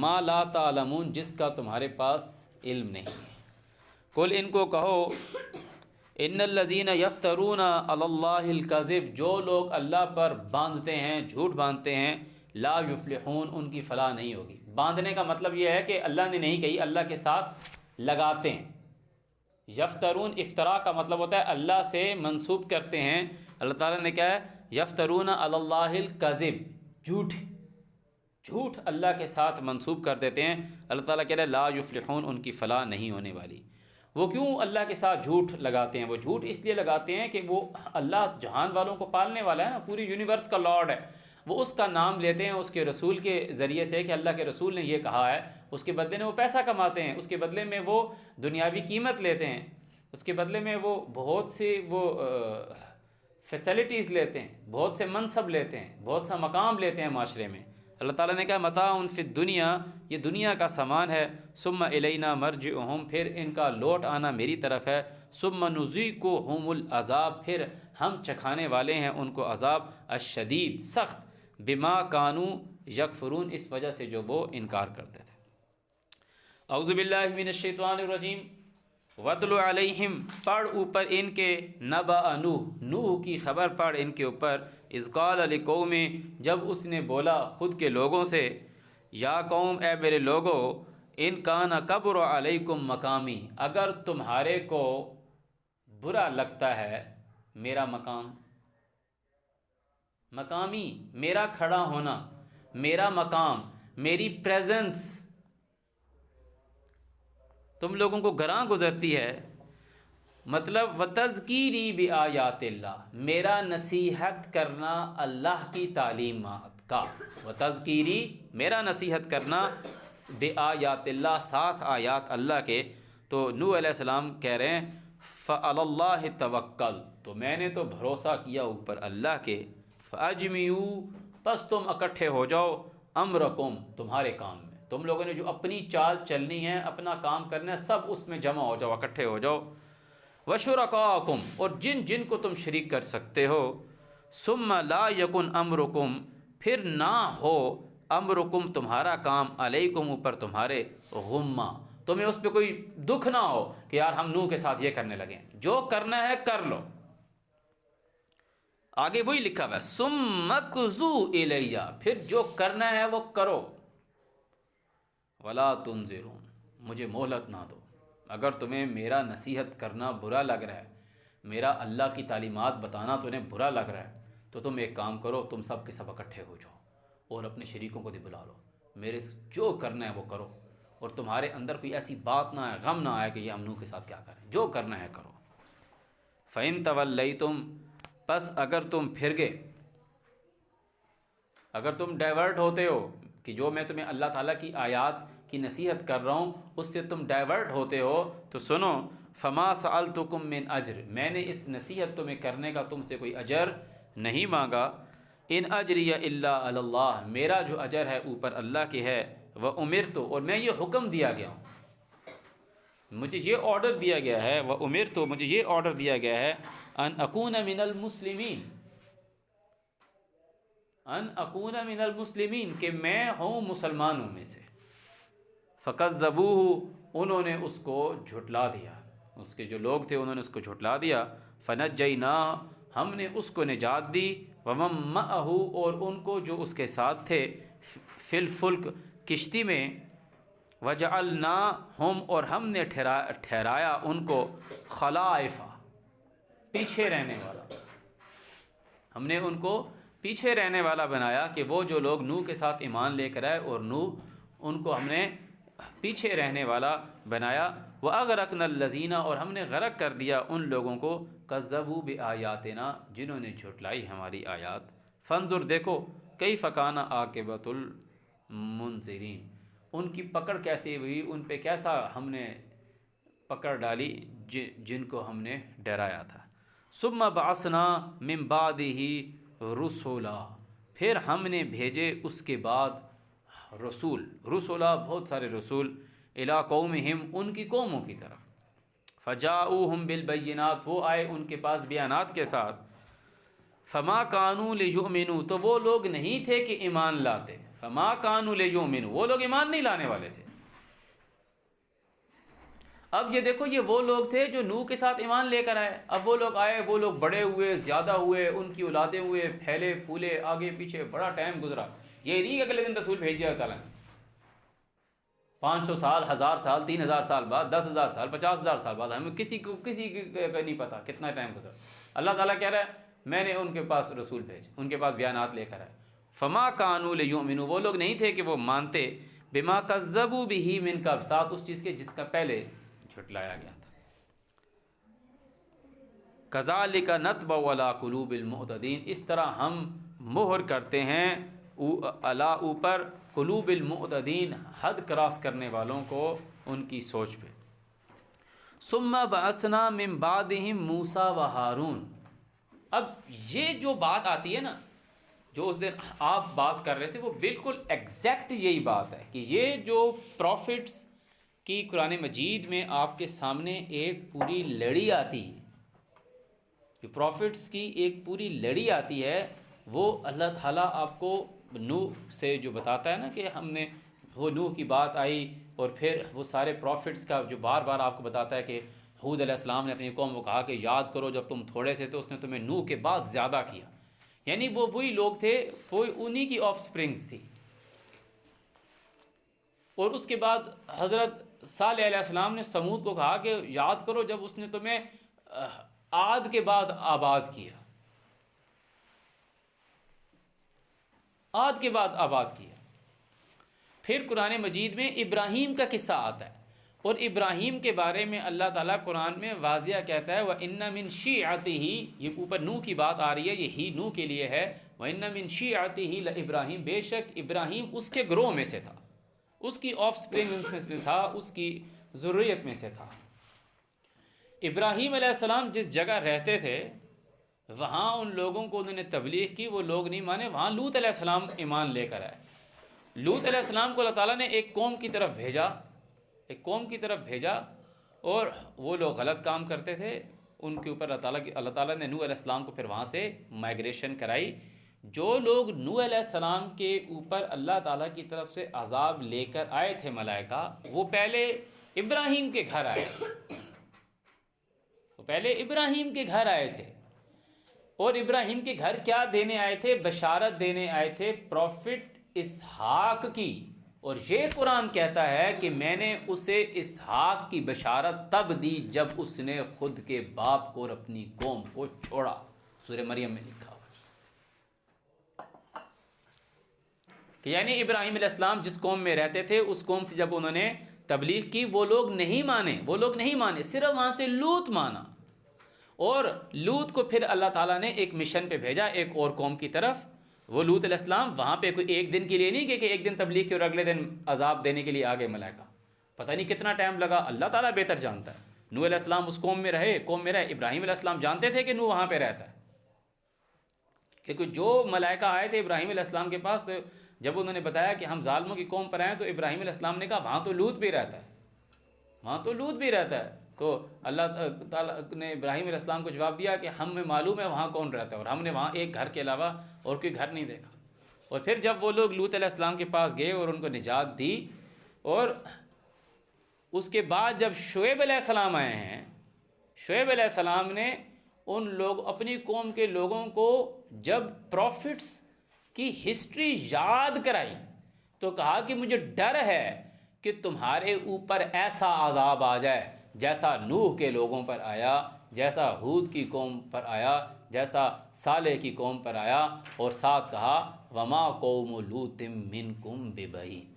ما لا تعلمون، جس کا تمہارے پاس علم نہیں ہے. قل، ان کو کہو، ان الذین یفترون علی اللہ الکذب، جو لوگ اللہ پر باندھتے ہیں، جھوٹ باندھتے ہیں، لا یفلحون، ان کی فلاح نہیں ہوگی. باندھنے کا مطلب یہ ہے کہ اللہ نے نہیں کہی، اللہ کے ساتھ لگاتے ہیں. یفترون، افطرا کا مطلب ہوتا ہے اللہ سے منسوب کرتے ہیں. اللہ تعالیٰ نے کہا ہے یفترون علی اللہ الکذب، جھوٹ اللہ کے ساتھ منسوب کر دیتے ہیں. اللہ تعالیٰ کہہ رہے ہیں لا یفلحون، ان کی فلاح نہیں ہونے والی. وہ کیوں اللہ کے ساتھ جھوٹ لگاتے ہیں؟ وہ جھوٹ اس لیے لگاتے ہیں کہ وہ اللہ جہان والوں کو پالنے والا ہے نا، پوری یونیورس کا لارڈ ہے. وہ اس کا نام لیتے ہیں اس کے رسول کے ذریعے سے کہ اللہ کے رسول نے یہ کہا ہے. اس کے بدلے میں وہ پیسہ کماتے ہیں، اس کے بدلے میں وہ دنیاوی قیمت لیتے ہیں، اس کے بدلے میں وہ بہت سی وہ فیسلٹیز لیتے ہیں، بہت سے منصب لیتے ہیں، بہت سا مقام لیتے ہیں معاشرے میں. اللہ تعالیٰ نے کہا متاع فی الدنیا، یہ دنیا کا سامان ہے. ثم الینا مرجعہم، پھر ان کا لوٹ آنا میری طرف ہے. ثم نذیقہم العذاب، پھر ہم چکھانے والے ہیں ان کو عذاب، الشدید، سخت، بما کانوا یکفرون، اس وجہ سے جو وہ انکار کرتے تھے. اعوذ باللہ من الشیطان الرجیم. وَاتْلُ عَلَيْهِمْ، پڑھ اوپر ان کے، نَبَأَ نوح کی خبر پڑھ ان کے اوپر. اذ قال لقومہ، جب اس نے بولا خود کے لوگوں سے، یا قوم، اے میرے لوگو، ان کان کبر علیکم مقامی، اگر تمہارے کو برا لگتا ہے میرا مقام، مقامی، میرا کھڑا ہونا، میرا مقام، میری پریزنس تم لوگوں کو گراں گزرتی ہے. مطلب وَتَذْكِيرِي بِآيَاتِ اللَّهِ، میرا نصیحت کرنا اللہ کی تعلیمات کا. وَتَذْكِيرِي، میرا نصیحت کرنا، بِآيَاتِ اللَّهِ، ساتھ آیات اللہ کے. تو نوح علیہ السلام کہہ رہے ہیں فَعَلَى اللَّهِ تَوَكَّلْتُ، تو میں نے تو بھروسہ کیا اوپر اللہ کے. فَأَجْمِعُوا، پس تم اکٹھے ہو جاؤ، امرکم، تمہارے کام میں، تم لوگوں نے جو اپنی چال چلنی ہے، اپنا کام کرنا ہے، سب اس میں جمع ہو جاؤ، اکٹھے ہو جاؤ. وشرکاءکم، اور جن جن کو تم شریک کر سکتے ہو. ثم لا یکن امرکم، پھر نہ ہو امرکم تمہارا کام علیکم اوپر تمہارے غمہ تمہیں اس پہ کوئی دکھ نہ ہو کہ یار ہم نوح کے ساتھ یہ کرنے لگے، جو کرنا ہے کر لو۔ آگے وہی لکھا ہوا ہے ثم اقضوا الیہ، پھر جو کرنا ہے وہ کرو، ولا تنظرون، مجھے مہلت نہ دو۔ اگر تمہیں میرا نصیحت کرنا برا لگ رہا ہے، میرا اللہ کی تعلیمات بتانا تمہیں برا لگ رہا ہے، تو تم ایک کام کرو، تم سب کے سب اکٹھے ہو جاؤ اور اپنے شریکوں کو بھی بلا لو، میرے جو کرنا ہے وہ کرو، اور تمہارے اندر کوئی ایسی بات نہ آئے، غم نہ آئے کہ یہ ہم نوح کے ساتھ کیا کریں، جو کرنا ہے کرو۔ فَإِن تَوَلَّيْتُمْ، پس اگر تم پھر گئے، اگر تم ڈائیورٹ ہوتے ہو کہ جو میں تمہیں اللہ تعالیٰ کی آیات کی نصیحت کر رہا ہوں اس سے تم ڈائیورٹ ہوتے ہو، تو سنو فما سألتکم من اجر، میں نے اس نصیحت تمہیں کرنے کا تم سے کوئی اجر نہیں مانگا، ان اجری الا علی اللہ، میرا جو اجر ہے اوپر اللہ کے ہے، وامرت، اور میں یہ حکم دیا گیا ہوں، مجھے یہ آرڈر دیا گیا ہے، وامرت، مجھے یہ آرڈر دیا گیا ہے، ان اکون من المسلمین، ان اکون من المسلمین، کہ میں ہوں مسلمانوں میں سے۔ فکذبوہ، انہوں نے اس کو جھٹلا دیا، اس کے جو لوگ تھے انہوں نے اس کو جھٹلا دیا، فنجیناہ، ہم نے اس کو نجات دی، ومن معہ، اور ان کو جو اس کے ساتھ تھے، فی الفلک، کشتی میں، وجعلناہم، اور ہم نے ٹھہرایا ان کو، خلائف، پیچھے رہنے والا، ہم نے ان کو پیچھے رہنے والا بنایا، کہ وہ جو لوگ نوح کے ساتھ ایمان لے کر آئے اور نوح، ان کو ہم نے پیچھے رہنے والا بنایا، وَأَغْرَقْنَا الَّذِينَ، اور ہم نے غرق کر دیا ان لوگوں کو، كَذَّبُوا بِآيَاتِنَا، جنہوں نے جھٹلائی ہماری آیات، فانظر، دیکھو، كَيْفَ كَانَ عَاقِبَةُ الْمُنذِرِينَ، ان کی پکڑ کیسے ہوئی، ان پہ کیسا ہم نے پکڑ ڈالی جن کو ہم نے ڈرایا تھا۔ ثُمَّ بَعَثْنَا مِن بَعْدِهِ رُسُلًا، پھر ہم نے بھیجے اس کے بعد رسول، رسولہ، بہت سارے رسول، الی قومہم، ان کی قوموں کی طرف، فجاؤہم بالبینات، وہ آئے ان کے پاس بیانات کے ساتھ، فما کانوا لیؤمنوا، تو وہ لوگ نہیں تھے کہ ایمان لاتے، فما کانوا لیؤمنوا، وہ لوگ ایمان نہیں لانے والے تھے۔ اب یہ دیکھو، یہ وہ لوگ تھے جو نوح کے ساتھ ایمان لے کر آئے، اب وہ لوگ آئے، وہ لوگ بڑے ہوئے، زیادہ ہوئے، ان کی اولادیں ہوئے، پھیلے پھولے، آگے پیچھے بڑا ٹائم گزرا، یہ نہیں کہ اگلے دن رسول بھیج دیا اللہ تعالیٰ نے، 500 سال، 1000 سال، 3000 سال بعد، 10,000 سال، 50,000 سال بعد، ہمیں کسی کو نہیں پتا کتنا ٹائم گزرا، اللہ تعالیٰ کہہ رہا ہے میں نے ان کے پاس رسول بھیج، ان کے پاس بیانات لے کر آئے، فما کانوا لیؤمنوا، وہ لوگ نہیں تھے کہ وہ مانتے، بما کذبوا بہ من قبل، ساتھ اس چیز کے جس کا پہلے جھٹلایا گیا تھا۔ کذالک نطبع علی قلوب المعتدین، اس طرح ہم مہر کرتے ہیں علی اوپر قلوب المعتدین، حد کراس کرنے والوں کو، ان کی سوچ پہ۔ ثم بعثنا من بعدہم موسیٰ و ہارون، اب یہ جو بات آتی ہے نا، جو اس دن آپ بات کر رہے تھے، وہ بالکل ایگزیکٹ یہی بات ہے کہ یہ جو پروفٹس کی قرآن مجید میں آپ کے سامنے ایک پوری لڑی آتی ہے، جو پروفٹس کی ایک پوری لڑی آتی ہے، وہ اللہ تعالیٰ آپ کو نوح سے جو بتاتا ہے نا کہ ہم نے، وہ نوح کی بات آئی، اور پھر وہ سارے پروفٹس کا جو بار بار آپ کو بتاتا ہے کہ ہود علیہ السلام نے اپنی قوم کو کہا کہ یاد کرو جب تم تھوڑے تھے تو اس نے تمہیں نوح کے بعد زیادہ کیا، یعنی وہ وہی لوگ تھے، وہ انہی کی آف سپرنگز تھی۔ اور اس کے بعد حضرت صالح علیہ السلام نے سمود کو کہا کہ یاد کرو جب اس نے تمہیں عاد کے بعد آباد کیا، عاد کے بعد آباد کیا۔ پھر قرآن مجید میں ابراہیم کا قصہ آتا ہے، اور ابراہیم کے بارے میں اللہ تعالیٰ قرآن میں واضح کہتا ہے وَإِنَّ مِن شِيعَتِهِ، یہ اوپر نوح کی بات آ رہی ہے، یہ ہی نوح کے لیے ہے، وَإِنَّ مِن شِيعَتِهِ لَإِبْرَاهِيمَ، بے شک ابراہیم اس کے گروہ میں سے تھا، اس کی آف سپرنگ میں تھا، اس کی ذریت میں سے تھا۔ ابراہیم علیہ السلام جس جگہ رہتے تھے وہاں ان لوگوں کو انہوں نے تبلیغ کی، وہ لوگ نہیں مانے، وہاں لوط علیہ السلام ایمان لے کر آئے۔ لوط علیہ السلام کو اللہ تعالیٰ نے ایک قوم کی طرف بھیجا، ایک قوم کی طرف بھیجا، اور وہ لوگ غلط کام کرتے تھے، ان کے اوپر اللہ تعالیٰ نے نوح علیہ السلام کو پھر وہاں سے مائگریشن کرائی، جو لوگ نوح علیہ السلام کے اوپر اللہ تعالیٰ کی طرف سے عذاب لے کر آئے تھے ملائکہ، وہ پہلے ابراہیم کے گھر آئے تھے، وہ پہلے ابراہیم کے گھر آئے تھے، اور ابراہیم کے گھر کیا دینے آئے تھے؟ بشارت دینے آئے تھے پروفٹ اسحاق کی، اور یہ قرآن کہتا ہے کہ میں نے اسے اسحاق کی بشارت تب دی جب اس نے خود کے باپ کو اور اپنی قوم کو چھوڑا، سورہ مریم میں لکھا ہوا کہ یعنی ابراہیم علیہ السلام جس قوم میں رہتے تھے اس قوم سے جب انہوں نے تبلیغ کی وہ لوگ نہیں مانے، صرف وہاں سے لوط مانا، اور لوط کو پھر اللہ تعالیٰ نے ایک مشن پہ بھیجا ایک اور قوم کی طرف۔ وہ لوط علیہ السلام وہاں پہ کوئی ایک دن کے لیے نہیں گئے کہ ایک دن تبلیغ کی اور اگلے دن عذاب دینے کے لیے آگے ملائکہ، پتہ نہیں کتنا ٹائم لگا، اللہ تعالیٰ بہتر جانتا ہے۔ نوح علیہ السلام اس قوم میں رہے، ابراہیم علیہ السلام جانتے تھے کہ نوح وہاں پہ رہتا ہے، کیونکہ جو ملائکہ آئے تھے ابراہیم علیہ السلام کے پاس، تو جب انہوں نے بتایا کہ ہم ظالموں کی قوم پر آئے تو ابراہیم علیہ السلام نے کہا وہاں تو لوط بھی رہتا ہے، تو اللہ تعالیٰ نے ابراہیم علیہ السلام کو جواب دیا کہ ہمیں معلوم ہے وہاں کون رہتا ہے، اور ہم نے وہاں ایک گھر کے علاوہ اور کوئی گھر نہیں دیکھا۔ اور پھر جب وہ لوگ لوط علیہ السلام کے پاس گئے اور ان کو نجات دی، اور اس کے بعد جب شعیب علیہ السلام آئے ہیں، شعیب علیہ السلام نے ان لوگ اپنی قوم کے لوگوں کو جب پروفٹس کی ہسٹری یاد کرائی تو کہا کہ مجھے ڈر ہے کہ تمہارے اوپر ایسا عذاب آ جائے جیسا نوح کے لوگوں پر آیا، جیسا ہود کی قوم پر آیا، جیسا صالح کی قوم پر آیا، اور ساتھ کہا وما قوم لوط منکم ببعید۔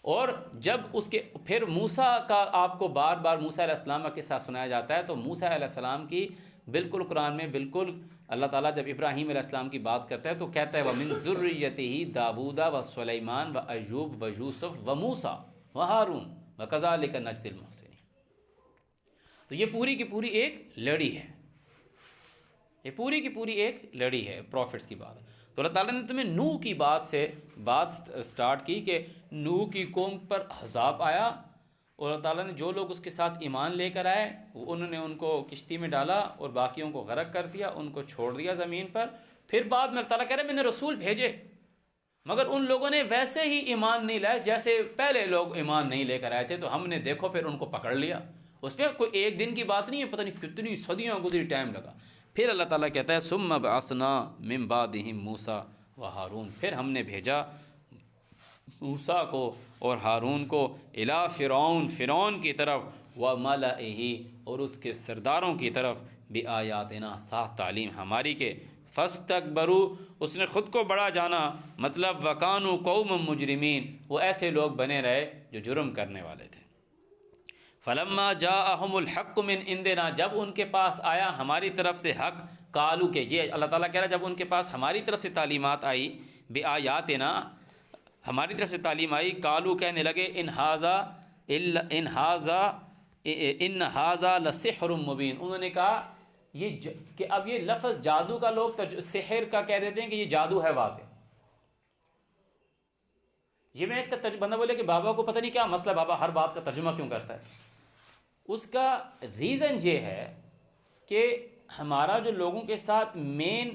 اور جب اس کے پھر موسیٰ کا آپ کو بار بار موسیٰ علیہ السلام کا قصہ سنایا جاتا ہے، تو موسیٰ علیہ السلام کی بالکل قرآن میں بالکل اللہ تعالیٰ جب ابراہیم علیہ السلام کی بات کرتا ہے تو کہتا ہے وَمِن ذُرِّيَّتِهِ داؤد وسلیمان وایوب ویوسف وموسیٰ وہارون وکذالک نجزی المحسنین۔ تو یہ پوری کی پوری ایک لڑی ہے، یہ پوری کی پوری ایک لڑی ہے پروفٹس کی بات۔ تو اللہ تعالیٰ نے تمہیں نوح کی بات سٹارٹ کی کہ نوح کی قوم پر عذاب آیا، اور اللہ تعالیٰ نے جو لوگ اس کے ساتھ ایمان لے کر آئے انہوں نے ان کو کشتی میں ڈالا اور باقیوں کو غرق کر دیا، ان کو چھوڑ دیا زمین پر۔ پھر بعد میں اللہ تعالیٰ کہہ رہے ہیں میں نے رسول بھیجے، مگر ان لوگوں نے ویسے ہی ایمان نہیں لائے جیسے پہلے لوگ ایمان نہیں لے کر آئے تھے، تو ہم نے دیکھو پھر ان کو پکڑ لیا۔ اس پہ کوئی ایک دن کی بات نہیں ہے، پتہ نہیں کتنی صدیاں گزری، ٹائم لگا۔ پھر اللہ تعالیٰ کہتا ہے ثم بعثنا من بعدہم موسیٰ وہارون، پھر ہم نے بھیجا موسیٰ کو اور ہارون کو الی فرعون کی طرف وملئہ، اور اس کے سرداروں کی طرف بآیاتنا، ساتھ تعلیم ہماری کے، فاستکبروا، اس نے خود کو بڑا جانا، مطلب وکانوا قوما مجرمین، وہ ایسے لوگ بنے رہے جو جرم کرنے والے تھے۔ فلما جاءہم الحق من عندنا، جب ان کے پاس آیا ہماری طرف سے حق، قالوا، کہ یہ اللہ تعالیٰ کہہ رہا ہے جب ان کے پاس ہماری طرف سے تعلیمات آئی، بآیاتنا، ہماری طرف سے تعلیم آئی، قالوا، کہنے لگے ان ھذا لسحر مبین، انہوں نے کہا کہ اب یہ لفظ جادو کا لوگ سحر کا کہہ دیتے ہیں کہ یہ جادو ہے واضح۔ یہ میں اس کا بندہ بولے کہ بابا کو پتہ نہیں کیا مسئلہ، بابا ہر بات کا ترجمہ کیوں کرتا ہے؟ اس کا ریزن یہ ہے کہ ہمارا جو لوگوں کے ساتھ مین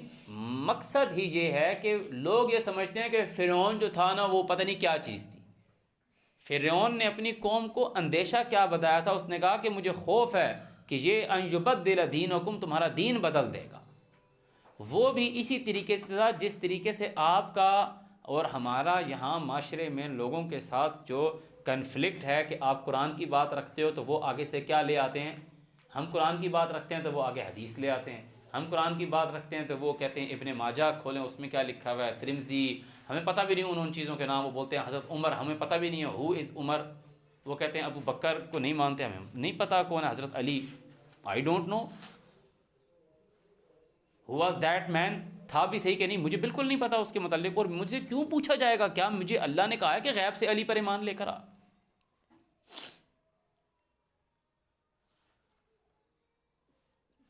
مقصد ہی یہ ہے کہ لوگ یہ سمجھتے ہیں کہ فرعون جو تھا نا وہ پتہ نہیں کیا چیز تھی۔ فرعون نے اپنی قوم کو اندیشہ کیا بتایا تھا؟ اس نے کہا کہ مجھے خوف ہے کہ یہ ان یبدل دینکم، تمہارا دین بدل دے گا۔ وہ بھی اسی طریقے سے تھا جس طریقے سے آپ کا اور ہمارا یہاں معاشرے میں لوگوں کے ساتھ جو کنفلکٹ ہے کہ آپ قرآن کی بات رکھتے ہو تو وہ آگے سے کیا لے آتے ہیں، ہم قرآن کی بات رکھتے ہیں تو وہ آگے حدیث لے آتے ہیں، ہم قرآن کی بات رکھتے ہیں تو وہ کہتے ہیں ابن ماجہ کھولیں اس میں کیا لکھا ہوا ہے، ترمذی، ہمیں پتہ بھی نہیں ان چیزوں کے نام، وہ بولتے ہیں حضرت عمر، ہمیں پتہ بھی نہیں ہے ہو از عمر، وہ کہتے ہیں ابو بکر کو نہیں مانتے، ہمیں نہیں پتہ کون ہے Hazrat Ali, I don't know who was that man, تھا بھی صحیح کہ نہیں مجھے بالکل نہیں پتا اس کے متعلق، اور مجھے کیوں پوچھا جائے گا؟ کیا مجھے اللہ نے کہا ہے کہ غیب سے علی پر ایمان لے کر آ؟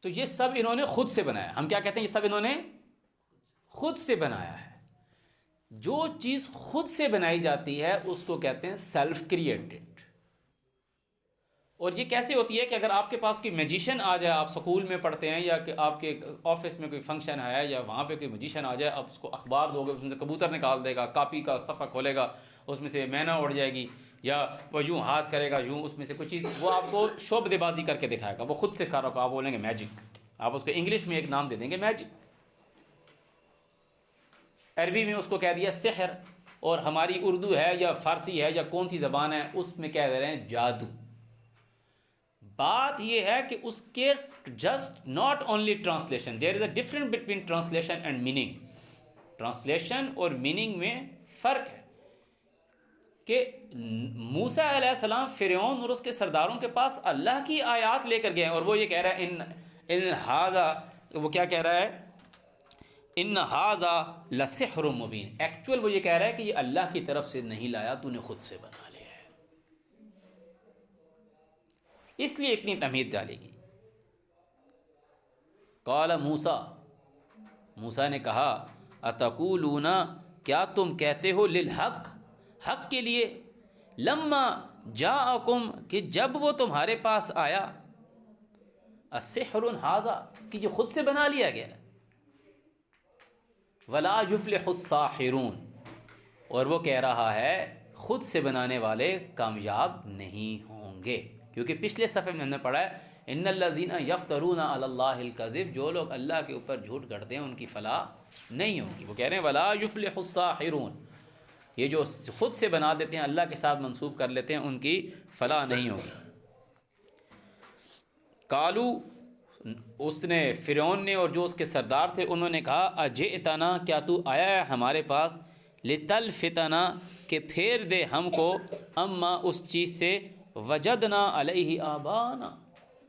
تو یہ سب انہوں نے خود سے بنایا، ہم کیا کہتے ہیں یہ سب انہوں نے خود سے بنایا ہے۔ جو چیز خود سے بنائی جاتی ہے اس کو کہتے ہیں سیلف کریٹڈ، اور یہ کیسے ہوتی ہے کہ اگر آپ کے پاس کوئی میجیشین آ جائے، آپ سکول میں پڑھتے ہیں یا کہ آپ کے آفس میں کوئی فنکشن ہے یا وہاں پہ کوئی میجیشین آ جائے، آپ اس کو اخبار دو گے، اس میں سے کبوتر نکال دے گا، کاپی کا صفحہ کھولے گا، اس میں سے مینا اڑ جائے گی، یا وہ یوں ہاتھ کرے گا، یوں اس میں سے کوئی چیز، وہ آپ کو شعبدے بازی کر کے دکھائے گا، وہ خود سے کر رہا ہوگا، آپ بولیں گے میجک، آپ اس کو انگلش میں ایک نام دے دیں گے میجک، عربی میں اس کو کہہ دیا سحر، اور ہماری اردو ہے یا فارسی ہے یا کون سی زبان ہے اس میں کہہ دے رہے ہیں جادو۔ بات یہ ہے کہ اس کے just not only translation, there is a different between translation and meaning, translation اور میننگ میں فرق ہے کہ موسیٰ علیہ السلام فرعون اور اس کے سرداروں کے پاس اللہ کی آیات لے کر گئے ہیں، اور وہ یہ کہہ رہا ہے ان ھذا، وہ کیا کہہ رہا ہے، ان ھذا لسحر مبین، ایکچوئل وہ یہ کہہ رہا ہے کہ یہ اللہ کی طرف سے نہیں لایا، تو نے خود سے بنا لیا ہے، اس لیے اتنی تمہید ڈالے گی۔ قال موسیٰ، موسیٰ نے کہا اتقولون، کیا تم کہتے ہو، للحق، حق کے لیے، لما جاءکم، کہ جب وہ تمہارے پاس آیا، السحر ھذا، کہ جو خود سے بنا لیا گیا، ولا یفلح الساحرون، اور وہ کہہ رہا ہے خود سے بنانے والے کامیاب نہیں ہوں گے، کیونکہ پچھلے صفحے میں ہم نے پڑھا ہے ان الذین یفترون علی اللہ الکذب، جو لوگ اللہ کے اوپر جھوٹ گھڑتے ہیں ان کی فلاح نہیں ہوگی، وہ کہہ رہے ہیں ولا یفلح الساحرون، یہ جو خود سے بنا دیتے ہیں، اللہ کے ساتھ منسوب کر لیتے ہیں، ان کی فلاح نہیں ہوگی۔ قالو، اس نے فرعون نے اور جو اس کے سردار تھے انہوں نے کہا اجئتنا، کیا تو آیا ہے ہمارے پاس، لتلفتنا، کہ پھیر دے ہم کو، اما اس چیز سے، وجدنا علیہ آبانا،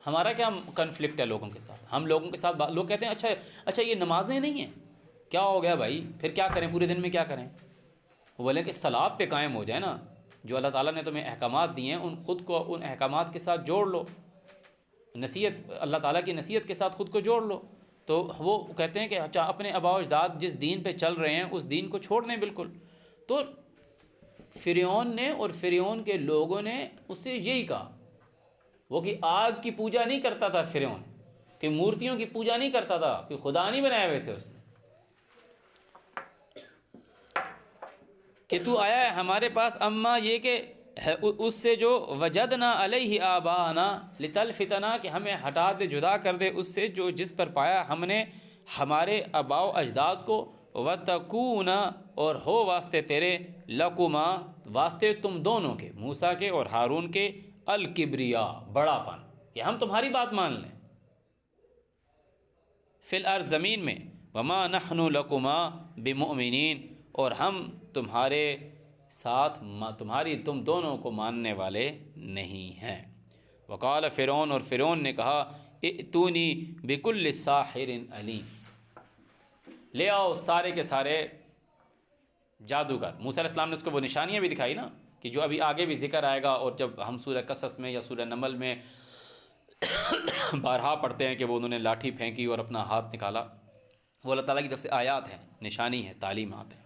ہمارا کیا کنفلکٹ ہے لوگوں کے ساتھ، ہم لوگوں کے ساتھ لوگ کہتے ہیں اچھا یہ نمازیں نہیں ہیں، کیا ہو گیا بھائی، پھر کیا کریں پورے دن میں، کیا کریں، وہ بولے کہ صلاۃ پہ قائم ہو جائے نا، جو اللہ تعالیٰ نے تمہیں احکامات دیے ہیں ان خود کو ان احکامات کے ساتھ جوڑ لو، نصیحت اللہ تعالیٰ کی نصیحت کے ساتھ خود کو جوڑ لو۔ تو وہ کہتے ہیں کہ اچھا اپنے آباء و اجداد جس دین پہ چل رہے ہیں اس دین کو چھوڑ دیں بالکل۔ تو فرعون نے اور فرعون کے لوگوں نے اس سے یہی کہا، وہ کہ آگ کی پوجا نہیں کرتا تھا فرعون، کہ مورتیوں کی پوجا نہیں کرتا تھا، کہ خدا نہیں بنائے ہوئے تھے اس نے، کہ تو آیا ہے ہمارے پاس، اما یہ کہ اس سے جو وجدنا علیہ آبانا لتلفتنا، کہ ہمیں ہٹا دے، جدا کر دے اس سے جو جس پر پایا ہم نے ہمارے آباء و اجداد کو، وتکون، اور ہو واسطے تیرے، لکما، واسطے تم دونوں کے، موسیٰ کے اور ہارون کے، الکبریا، بڑا پن، کہ ہم تمہاری بات مان لیں، فی الارض، زمین میں، وما نحن لکما بمؤمنین، اور ہم تمہارے ساتھ تم دونوں کو ماننے والے نہیں ہیں۔ وقال فرعون، اور فرعون نے کہا ائتونی بکل ساحر علیم، لے آؤ سارے کے سارے جادوگر۔ موسیٰ علیہ السلام نے اس کو وہ نشانیاں بھی دکھائی نا، کہ جو ابھی آگے بھی ذکر آئے گا، اور جب ہم سورہ قصص میں یا سورہ نمل میں بارہا پڑھتے ہیں کہ وہ انہوں نے لاٹھی پھینکی اور اپنا ہاتھ نکالا، وہ اللہ تعالیٰ کی طرف سے آیات ہیں، نشانی ہے، تعلیمات ہیں۔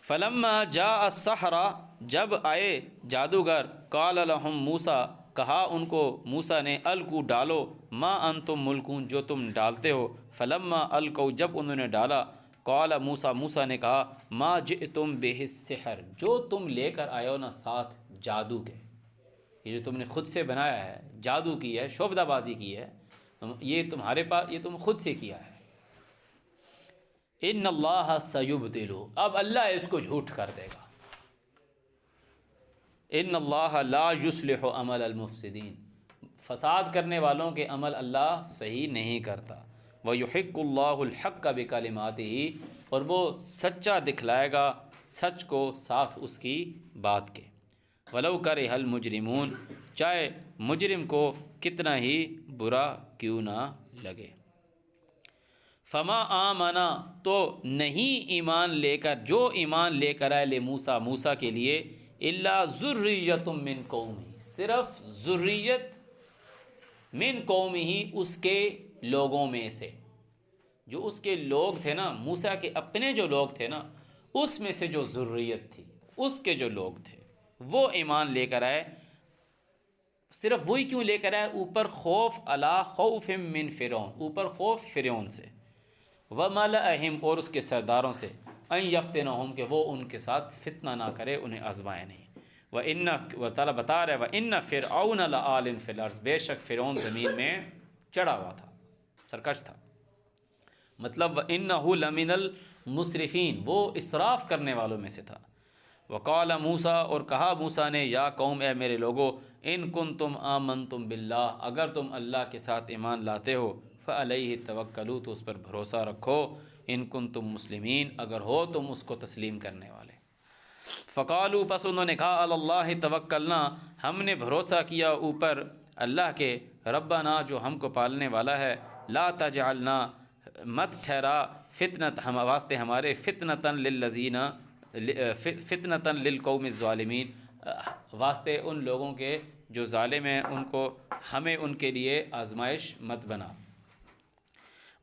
فلما جاء السحرہ، جب آئے جادوگر، قال لهم موسیٰ، کہا ان کو موسیٰ نے، القوا، ڈالو، ما انتم ملقون، جو تم ڈالتے ہو، فلما القوا، جب انہوں نے ڈالا، قال موسیٰ، موسیٰ نے کہا، ما جئتم بہ السحر، جو تم لے کر آئے ہو نا ساتھ جادو کے، یہ جو تم نے خود سے بنایا ہے، جادو کی ہے، شعبدہ بازی کی ہے، یہ تمہارے پاس، یہ تم خود سے کیا ہے، ان اللہ سیبطلہ، اب اللہ اس کو جھوٹ کر دے گا، ان اللہ لا یصلح عمل المفسدین، فساد کرنے والوں کے عمل اللہ صحیح نہیں کرتا، ویحق اللہ الحق بکلماتہ، اور وہ سچا دکھلائے گا سچ کو ساتھ اس کی بات کے، ولو کرہ المجرمون، چاہے مجرم کو کتنا ہی برا کیوں نہ لگے۔ فما آمنا، تو نہیں ایمان لے کر، جو ایمان لے کر آئے، لموسیٰ، موسیٰ کے لیے، الا ذریۃ من قومہ، صرف ذریت، من قومہ، اس کے لوگوں میں سے، جو اس کے لوگ تھے نا، موسیٰ کے اپنے جو لوگ تھے نا، اس میں سے جو ذریت تھی، اس کے جو لوگ تھے، وہ ایمان لے کر آئے. صرف وہی کیوں لے کر آئے؟ اوپر خوف، علی خوف من فرعون، اوپر خوف فرعون سے، وملئہم اور اس کے سرداروں سے، ان یفتنہم کہ وہ ان کے ساتھ فتنہ نہ کرے، انہیں آزمائے نہیں. وہ تعالیٰ بتا رہے وَإِنَّ فِرْعَوْنَ لَعَالٍ فِي الْأَرْضِ، بے شک فرعون زمین میں چڑھا ہوا تھا، سرکش تھا. مطلب وَإِنَّهُ لَمِنَ الْمُسْرِفِينَ، وہ اسراف کرنے والوں میں سے تھا. وقال موسیٰ، اور کہا موسیٰ نے، یا قوم اے میرے لوگو، ان کنتم آمنتم باللہ، اگر تم اللہ کے ساتھ ایمان لاتے ہو، فعلیہ توکلوا، تو اس پر بھروسہ رکھو، ان کنتم مسلمین، اگر ہو تم اس کو تسلیم کرنے والے. فقالوا، پس انہوں نے کہا، اللہ توکلنا، ہم نے بھروسہ کیا اوپر اللہ کے، ربنا، جو ہم کو پالنے والا ہے، لا تجعلنا، مت ٹھہرا، فتنت، ہم واسطے ہمارے، فتنتاً للذین، فتنتاً للقوم الظالمین، واسطے ان لوگوں کے جو ظالم ہیں، ان کو، ہمیں ان کے لیے آزمائش مت بنا.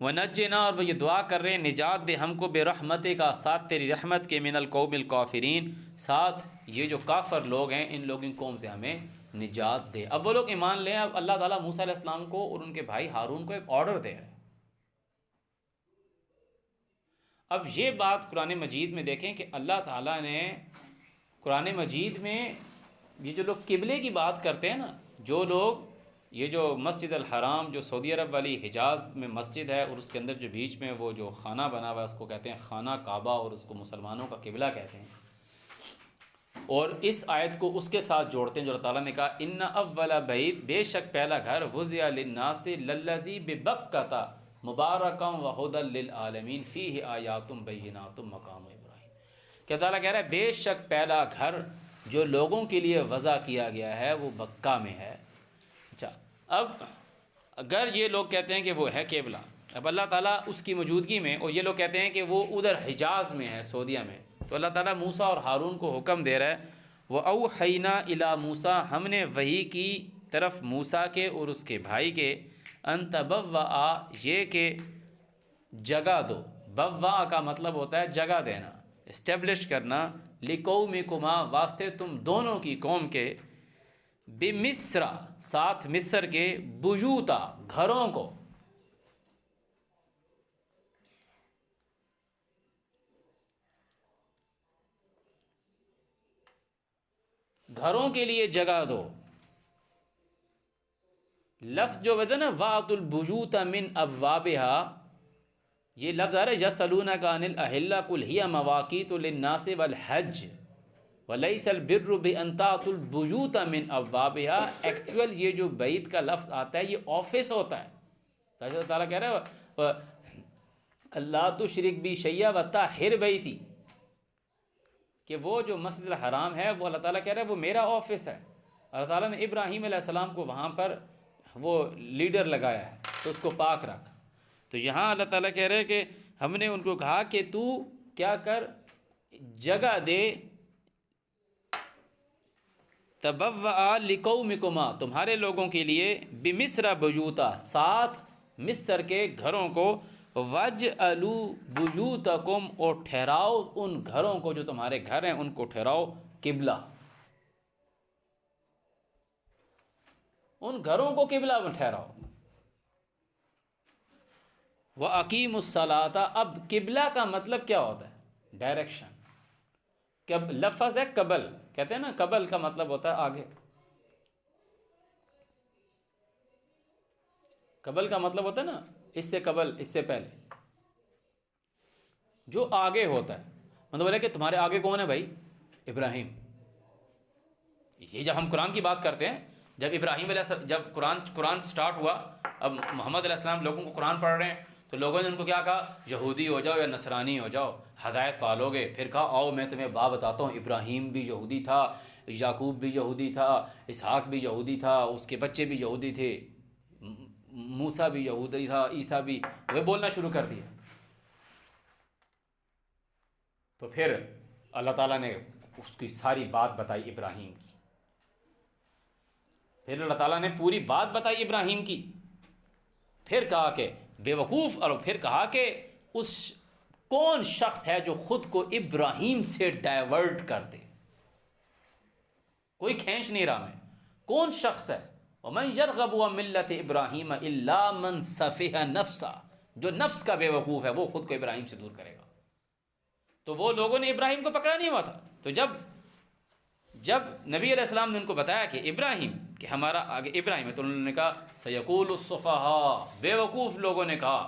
ونجنا، اور وہ یہ دعا کر رہے ہیں، نجات دے ہم کو، برحمت کا، ساتھ تیری رحمت کے، من القوم الکافرین، ساتھ یہ جو کافر لوگ ہیں، ان لوگوں کی قوم سے ہمیں نجات دے. اب وہ لوگ ایمان لیں. اب اللہ تعالیٰ موسیٰ علیہ السلام کو اور ان کے بھائی ہارون کو ایک آرڈر دے رہے ہیں. اب یہ بات قرآن مجید میں دیکھیں کہ اللہ تعالیٰ نے قرآن مجید میں یہ جو لوگ قبلے کی بات کرتے ہیں نا، جو لوگ یہ جو مسجد الحرام جو سعودی عرب والی حجاز میں مسجد ہے، اور اس کے اندر جو بیچ میں وہ جو خانہ بنا ہوا ہے، اس کو کہتے ہیں خانہ کعبہ، اور اس کو مسلمانوں کا قبلہ کہتے ہیں. اور اس آیت کو اس کے ساتھ جوڑتے ہیں جو اللہ تعالیٰ نے کہا، ان اول بیت، بے شک پہلا گھر، وضع للناس للذی ببکۃ مبارکا وہدی للعالمین فیہ آیات بینات مقام ابراہیم. کہ تعالیٰ کہہ رہا ہے بے شک پہلا گھر جو لوگوں کے لیے وضع کیا گیا ہے وہ مکہ میں ہے. اچھا، اب اگر یہ لوگ کہتے ہیں کہ وہ ہے قبلہ، اب اللہ تعالیٰ اس کی موجودگی میں، اور یہ لوگ کہتے ہیں کہ وہ ادھر حجاز میں ہے، سعودیہ میں، تو اللہ تعالیٰ موسیٰ اور ہارون کو حکم دے رہا ہے، وَأَوْحَيْنَا إِلَىٰ موسیٰ، ہم نے وحی کی طرف موسیٰ کے اور اس کے بھائی کے، أَن تَبَوَّأَ، یہ کہ جگہ دو، بوا کا مطلب ہوتا ہے جگہ دینا، اسٹیبلش کرنا، لِقَوْمِكُمَا، واسطے تم دونوں کی قوم کے، بمصر، ساتھ مصر کے، بیوتا، گھروں کو، گھروں کے لیے جگہ دو. لفظ جو بتا نا وَأْتُوا الْبُيُوتَ مِنْ أَبْوَابِهَا، یہ لفظ آ رہا ہے يَسْأَلُونَكَ عَنِ الْأَحِلَّةِ قُلْ هِيَ مَوَاقِيتُ لِلنَّاسِ وَالْحَجِّ وَلَيْسَ الْبِرُّ بِأَنْ تَأْتُوا الْبُيُوتَ مِنْ أَبْوَابِهَا. ایکچوئل یہ جو بیت کا لفظ آتا ہے یہ آفس ہوتا ہے. اللہ تعالیٰ کہہ رہا ہے اللہ تشرک بی شیئا وطہر بیتی، کہ وہ جو مسجد الحرام ہے وہ اللہ تعالیٰ کہہ رہا ہے وہ میرا آفس ہے. اللہ تعالیٰ نے ابراہیم علیہ السلام کو وہاں پر وہ لیڈر لگایا ہے تو اس کو پاک رکھ. تو یہاں اللہ تعالیٰ کہہ رہے ہیں کہ ہم نے ان کو کہا کہ تو کیا کر، جگہ دے، تبوّأ لِقَوْمِكُمَا، تمہارے لوگوں کے لیے، بمصر بیوتا، ساتھ مصر کے گھروں کو، وَاجْعَلُوا بُيُوتَكُمْ، اور ٹھہراؤ ان گھروں کو جو تمہارے گھر ہیں ان کو ٹھہراؤ قبلہ، ان گھروں کو قبلہ میں ٹھہراؤ. وَأَقِيمُوا الصَّلَاةَ، اب قبلہ کا مطلب کیا ہوتا ہے؟ ڈائریکشن. لفظ ہے قبل، کہتے ہیں نا قبل کا مطلب ہوتا ہے آگے. قبل کا مطلب ہوتا ہے نا اس سے قبل، اس سے پہلے، جو آگے ہوتا ہے. مطلب ہے کہ تمہارے آگے کون ہے بھائی؟ ابراہیم. یہ جب ہم قرآن کی بات کرتے ہیں، جب ابراہیم علیہ السلام، جب قرآن سٹارٹ ہوا، اب محمد علیہ السلام لوگوں کو قرآن پڑھ رہے ہیں، تو لوگوں نے ان کو کیا کہا؟ یہودی ہو جاؤ یا نصرانی ہو جاؤ، ہدایت پالو گے. پھر کہا آؤ میں تمہیں بات بتاتا ہوں، ابراہیم بھی یہودی تھا، یعقوب بھی یہودی تھا، اسحاق بھی یہودی تھا، اس کے بچے بھی یہودی تھے، موسیٰ بھی یہودی تھا، عیسیٰ بھی. وہ بولنا شروع کر دیا. تو پھر اللہ تعالیٰ نے اس کی ساری بات بتائی ابراہیم کی. پھر اللہ تعالیٰ نے پوری بات بتائی ابراہیم کی. پھر کہا کہ بے وقوف، اور پھر کہا کہ اس کون شخص ہے جو خود کو ابراہیم سے ڈائیورٹ کر دے. کوئی کھینچ نہیں رہا میں. کون شخص ہے؟ وَمَن يَرْغَبُ عَن مِّلَّةِ إِبْرَاهِيمَ إِلَّا مَن سَفِهَ نَفْسَهُ، جو نفس کا بے وقوف ہے وہ خود کو ابراہیم سے دور کرے گا. تو وہ لوگوں نے ابراہیم کو پکڑا نہیں ہوا تھا. تو جب نبی علیہ السلام نے ان کو بتایا کہ ابراہیم، کہ ہمارا آگے ابراہیم ہے، تو انہوں نے کہا سیقول السفہاء، بے وقوف لوگوں نے کہا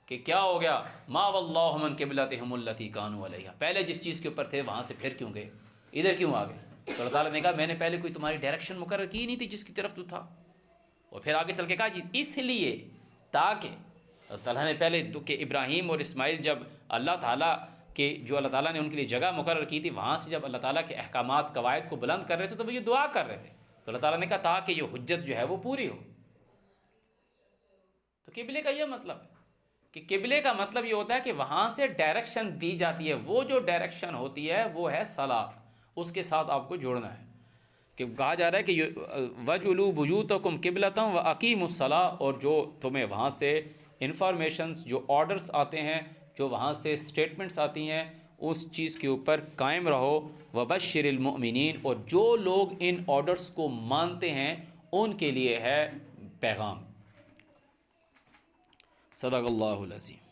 کہ کیا ہو گیا، ما واللہ من قبلتہم التی کانوا علیہا، پہلے جس چیز کے اوپر تھے وہاں سے پھر کیوں گئے، ادھر کیوں آ گئے؟ تو اللہ تعالیٰ نے کہا میں نے پہلے کوئی تمہاری ڈائریکشن مقرر کی نہیں تھی جس کی طرف تو تھا. اور پھر آگے چل کے کہا جی اس لیے تاکہ اللہ تعالیٰ نے پہلے کہ ابراہیم اور اسماعیل جب اللہ تعالیٰ کہ جو اللہ تعالیٰ نے ان کے لیے جگہ مقرر کی تھی وہاں سے جب اللہ تعالیٰ کے احکامات قواعد کو بلند کر رہے تھے تو وہ یہ دعا کر رہے تھے. تو اللہ تعالیٰ نے کہا تاکہ یہ حجت جو ہے وہ پوری ہو. تو قبلے کا یہ مطلب ہے کہ قبلے کا مطلب یہ ہوتا ہے کہ وہاں سے ڈائریکشن دی جاتی ہے، وہ جو ڈائریکشن ہوتی ہے وہ ہے صلاۃ، اس کے ساتھ آپ کو جوڑنا ہے. کہ کہا جا رہا ہے کہ وَجْعَلُوا بُيُوتَكُمْ قِبْلَةً وَأَقِيمُوا الصَّلَاةَ، اور جو تمہیں وہاں سے انفارمیشنز، جو آرڈرز آتے ہیں، جو وہاں سے سٹیٹمنٹس آتی ہیں، اس چیز کے اوپر قائم رہو. وَبَشِّرِ الْمُؤْمِنِينَ، اور جو لوگ ان آرڈرز کو مانتے ہیں ان کے لیے ہے پیغام. صدق اللہ العظیم.